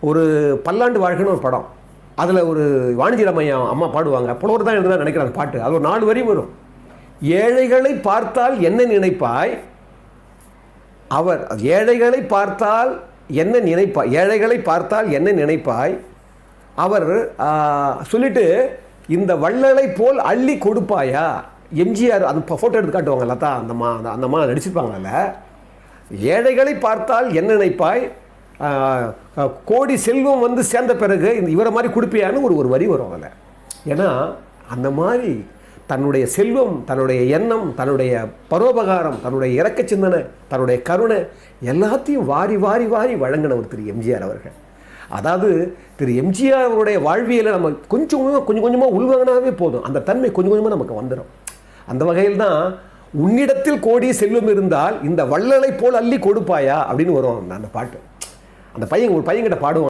ஒரு பல்லாண்டு வாழ்க்கைன்னு ஒரு படம். அதில் ஒரு வாணிஜிராமையா அம்மா பாடுவாங்க. புலவர் தான் எழுதுனா நினைக்கிறேன் அந்த பாட்டு. அது ஒரு 4 வரி வரும். ஏழைகளை பார்த்தால் என்ன நினைப்பாய், அவர் ஏழைகளை பார்த்தால் என்ன நினைப்பாய், ஏழைகளை பார்த்தால் என்ன நினைப்பாய், அவர் சொல்லிட்டு இந்த வள்ளலை போல் அள்ளி கொடுப்பாயா. எம்ஜிஆர் அது ஃபோட்டோ எடுத்து காட்டுவாங்க. லதா அந்தம்மா நடிச்சிருப்பாங்கல்ல. ஏழைகளை பார்த்தால் என்ன நினைப்பாய், கோடி செல்வம் வந்து சேர்ந்த பிறகு இவரை மாதிரி கொடுப்பியான்னு ஒரு வரி வரும் அதில். ஏன்னா அந்த மாதிரி தன்னுடைய செல்வம், தன்னுடைய எண்ணம், தன்னுடைய பரோபகாரம், தன்னுடைய இரக்க சிந்தனை, தன்னுடைய கருணை எல்லாத்தையும் வாரி வாரி வாரி வழங்கினவர் திரு எம்ஜிஆர் அவர்கள். அதாவது திரு எம்ஜிஆர் அவருடைய வாழ்வியலை நம்ம கொஞ்சம் கொஞ்சமாக உள்வாங்கினாவே போதும், அந்த தன்மை கொஞ்சம் கொஞ்சமாக நமக்கு வந்துடும். அந்த வகையில் தான் உன்னிடத்தில் கோடி செல்வம் இருந்தால் இந்த வள்ளலை போல் அள்ளி கொடுப்பாயா அப்படின்னு வரும் அந்த பாட்டு. அந்த ஒரு பையன்கிட்ட பாடுவான்.